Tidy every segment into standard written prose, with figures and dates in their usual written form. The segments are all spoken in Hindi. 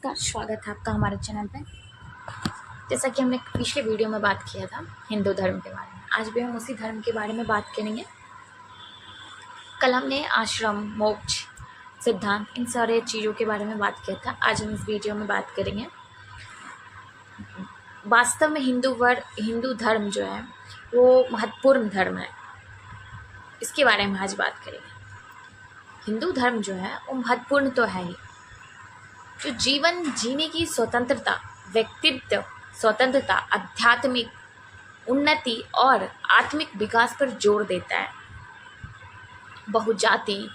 नमस्कार, स्वागत है आपका हमारे चैनल पे। जैसा कि हमने पिछले वीडियो में बात किया था हिंदू धर्म के बारे में, आज भी हम उसी धर्म के बारे में बात करेंगे। कल हमने आश्रम, मोक्ष, सिद्धांत, इन सारे चीज़ों के बारे में बात किया था। आज हम इस वीडियो में बात करेंगे वास्तव में हिंदू धर्म जो है वो महत्वपूर्ण धर्म है, इसके बारे में आज बात करेंगे। हिंदू धर्म जो है वो महत्वपूर्ण तो है ही, जो जीवन जीने की स्वतंत्रता, व्यक्तित्व स्वतंत्रता, आध्यात्मिक उन्नति और आत्मिक विकास पर जोर देता है। बहुजाति,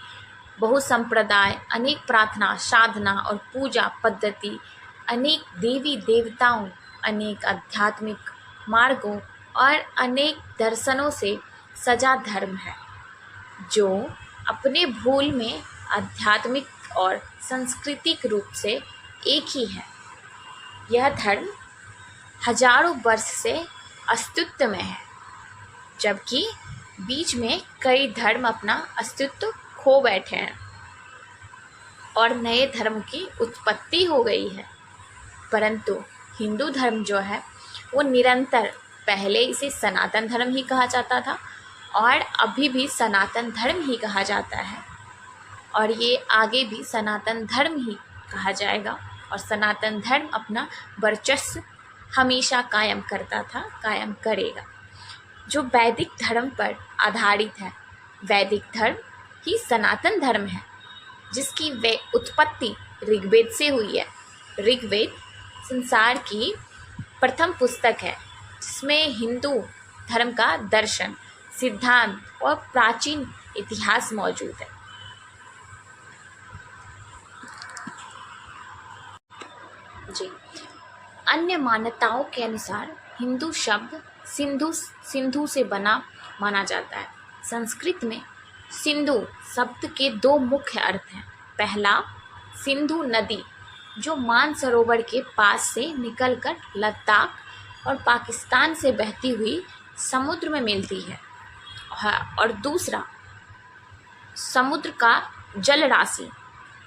बहुसंप्रदाय, अनेक प्रार्थना, साधना और पूजा पद्धति, अनेक देवी देवताओं, अनेक आध्यात्मिक मार्गों और अनेक दर्शनों से सजा धर्म है, जो अपने मूल में आध्यात्मिक और सांस्कृतिक रूप से एक ही है। यह धर्म हजारों वर्ष से अस्तित्व में है, जबकि बीच में कई धर्म अपना अस्तित्व खो बैठे हैं और नए धर्म की उत्पत्ति हो गई है। परंतु हिंदू धर्म जो है वो निरंतर, पहले इसे सनातन धर्म ही कहा जाता था और अभी भी सनातन धर्म ही कहा जाता है, और ये आगे भी सनातन धर्म ही कहा जाएगा। और सनातन धर्म अपना वर्चस्व हमेशा कायम करता था, कायम करेगा, जो वैदिक धर्म पर आधारित है। वैदिक धर्म ही सनातन धर्म है, जिसकी वे उत्पत्ति ऋग्वेद से हुई है। ऋग्वेद संसार की प्रथम पुस्तक है, जिसमें हिंदू धर्म का दर्शन, सिद्धांत और प्राचीन इतिहास मौजूद है। जी, अन्य मान्यताओं के अनुसार हिंदू शब्द सिंधु से बना माना जाता है। संस्कृत में सिंधु शब्द के दो मुख्य अर्थ हैं। पहला, सिंधु नदी, जो मानसरोवर के पास से निकलकर लद्दाख और पाकिस्तान से बहती हुई समुद्र में मिलती है, और दूसरा, समुद्र का जल राशि।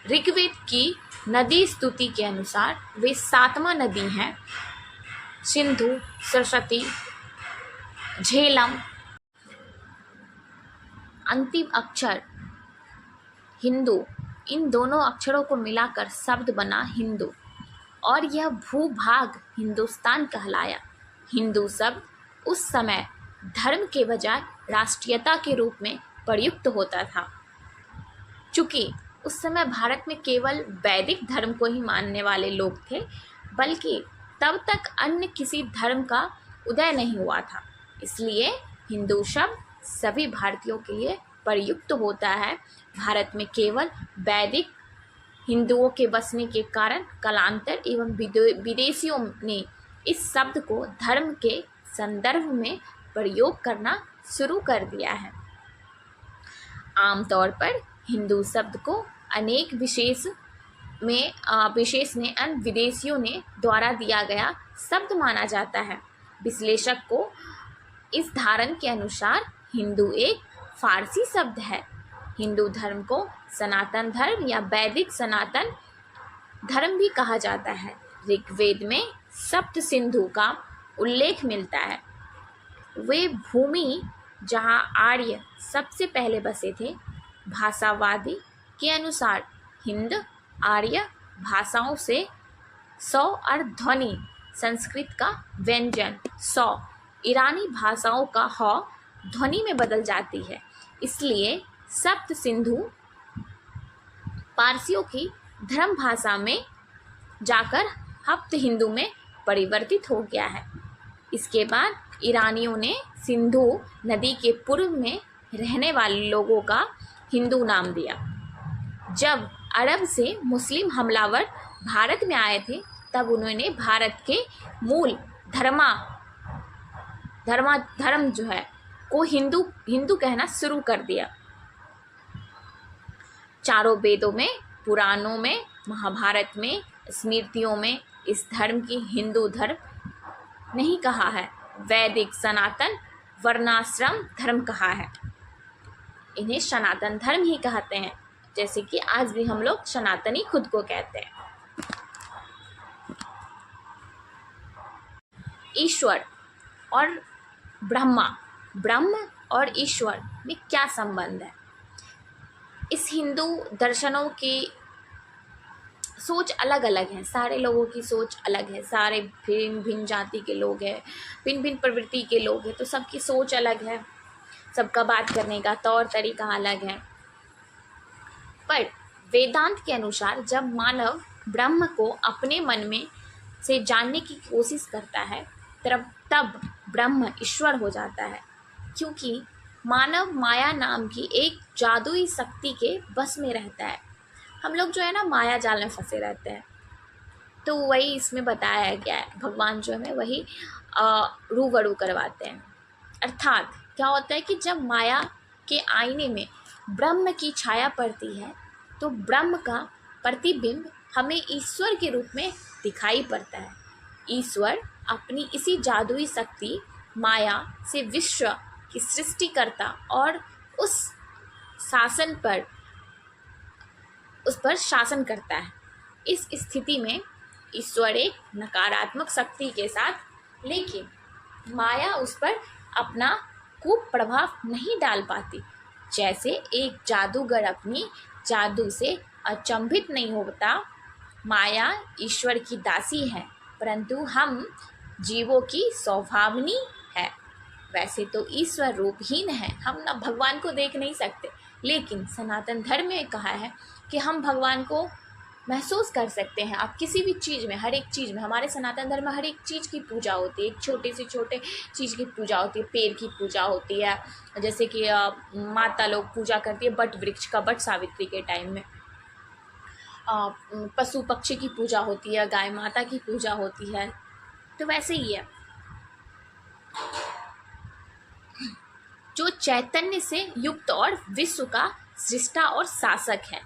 ऋग्वेद की नदी स्तुति के अनुसार वे 7वां नदी हैं। सिंधु, सरस्वती, झेलम। अंतिम अक्षर हिंदू, इन दोनों अक्षरों को मिलाकर शब्द बना हिंदू, और यह भूभाग हिंदुस्तान कहलाया। हिंदू शब्द उस समय धर्म के बजाय राष्ट्रीयता के रूप में प्रयुक्त होता था। चूँकि उस समय भारत में केवल वैदिक धर्म को ही मानने वाले लोग थे, बल्कि तब तक अन्य किसी धर्म का उदय नहीं हुआ था, इसलिए हिंदू शब्द सभी भारतीयों के लिए प्रयुक्त होता है। भारत में केवल वैदिक हिंदुओं के बसने के कारण कालांतर एवं विदेशियों ने इस शब्द को धर्म के संदर्भ में प्रयोग करना शुरू कर दिया है। आमतौर पर हिंदू शब्द को अनेक विशेष ने अन्य विदेशियों ने द्वारा दिया गया शब्द माना जाता है। विश्लेषक को इस धारण के अनुसार हिंदू एक फारसी शब्द है। हिंदू धर्म को सनातन धर्म या वैदिक सनातन धर्म भी कहा जाता है। ऋग्वेद में सप्त सिंधु का उल्लेख मिलता है। वे भूमि जहाँ आर्य सबसे पहले बसे थे। भाषावादी के अनुसार हिंद आर्य भाषाओं से सौ और ध्वनि संस्कृत का व्यंजन सौ ईरानी भाषाओं का ह ध्वनि में बदल जाती है, इसलिए सप्त सिंधु पारसियों की धर्म भाषा में जाकर हप्त हिंदू में परिवर्तित हो गया है। इसके बाद ईरानियों ने सिंधु नदी के पूर्व में रहने वाले लोगों का हिंदू नाम दिया। जब अरब से मुस्लिम हमलावर भारत में आए थे, तब उन्होंने भारत के मूल धर्म जो है को हिंदू कहना शुरू कर दिया। चारों वेदों में, पुराणों में, महाभारत में, स्मृतियों में इस धर्म की हिंदू धर्म नहीं कहा है, वैदिक सनातन वर्णाश्रम धर्म कहा है। इन्हें सनातन धर्म ही कहते हैं, जैसे कि आज भी हम लोग सनातनी खुद को कहते हैं। ईश्वर और ब्रह्म और ईश्वर में क्या संबंध है। इस हिंदू दर्शनों की सोच अलग अलग है, सारे लोगों की सोच अलग है, सारे भिन्न भिन्न जाति के लोग हैं, भिन्न भिन्न प्रवृत्ति के लोग हैं, तो सबकी सोच अलग है, सबका बात करने का तौर तरीका अलग है। पर वेदांत के अनुसार जब मानव ब्रह्म को अपने मन में से जानने की कोशिश करता है तब ब्रह्म ईश्वर हो जाता है, क्योंकि मानव माया नाम की एक जादुई शक्ति के बस में रहता है। हम लोग जो है ना माया जाल में फंसे रहते हैं, तो वही इसमें बताया गया है। भगवान जो है वही रूबरू करवाते हैं। अर्थात क्या होता है कि जब माया के आईने में ब्रह्म की छाया पड़ती है तो ब्रह्म का प्रतिबिंब हमें ईश्वर के रूप में दिखाई पड़ता है। ईश्वर अपनी इसी जादुई शक्ति माया से विश्व की सृष्टिकर्ता और उस पर शासन करता है। इस स्थिति में ईश्वर एक नकारात्मक शक्ति के साथ, लेकिन माया उस पर अपना कुप्रभाव नहीं डाल पाती। जैसे एक जादूगर अपनी जादू से अचंभित नहीं होता। माया ईश्वर की दासी है, परंतु हम जीवों की स्वभावनी है। वैसे तो ईश्वर रूपहीन है, हम ना भगवान को देख नहीं सकते, लेकिन सनातन धर्म में कहा है कि हम भगवान को महसूस कर सकते हैं। आप किसी भी चीज़ में, हर एक चीज़ में, हमारे सनातन धर्म में हर एक चीज़ की पूजा होती है। एक छोटे से छोटे चीज़ की पूजा होती है, पेड़ की पूजा होती है, जैसे कि माता लोग पूजा करती है बट वृक्ष का, बट सावित्री के टाइम में। पशु पक्षी की पूजा होती है, गाय माता की पूजा होती है। तो वैसे ही है, जो चैतन्य से युक्त और विश्व का सृष्टा और शासक है,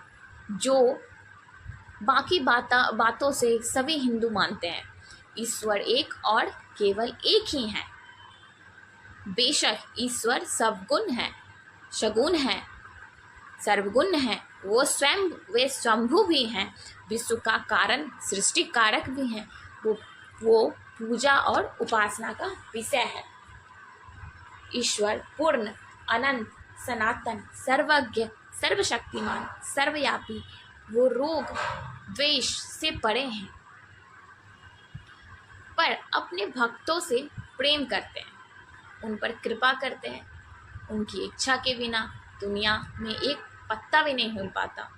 जो बाकी बातों से सभी हिंदू मानते हैं। ईश्वर एक और केवल एक ही है। बेशक ईश्वर सबगुण है, सगुण है, सर्वगुण है, वे स्वयंभू भी हैं, विश्व का कारण, सृष्टि कारक भी हैं। वो पूजा और उपासना का विषय है। ईश्वर पूर्ण, अनंत, सनातन, सर्वज्ञ, सर्वशक्तिमान, सर्वव्यापी, वो रोग द्वेष से परे हैं, पर अपने भक्तों से प्रेम करते हैं, उन पर कृपा करते हैं। उनकी इच्छा के बिना दुनिया में एक पत्ता भी नहीं हिल पाता।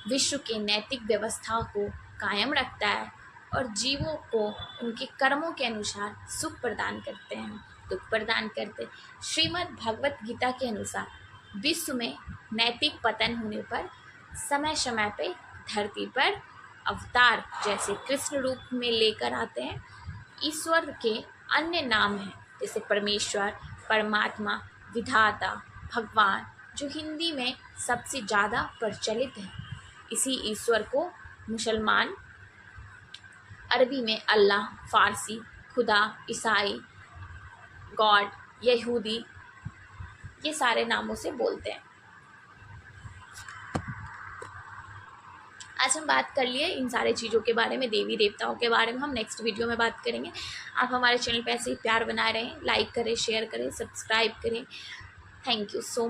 विश्व के नैतिक व्यवस्था को कायम रखता है और जीवों को उनके कर्मों के अनुसार सुख प्रदान करते हैं, दुख प्रदान करते। श्रीमद् भगवत गीता के अनुसार विश्व में नैतिक पतन होने पर समय समय पे धरती पर अवतार जैसे कृष्ण रूप में लेकर आते हैं। ईश्वर के अन्य नाम हैं, जैसे परमेश्वर, परमात्मा, विधाता, भगवान, जो हिंदी में सबसे ज़्यादा प्रचलित है। इसी ईश्वर को मुसलमान अरबी में अल्लाह, फारसी खुदा, ईसाई गॉड, यहूदी, ये सारे नामों से बोलते हैं। आज हम बात कर लिए इन सारे चीज़ों के बारे में, देवी देवताओं के बारे में हम नेक्स्ट वीडियो में बात करेंगे। आप हमारे चैनल पे ऐसे ही प्यार बनाए रहें, लाइक करें, शेयर करें, सब्सक्राइब करें। Thank you so much.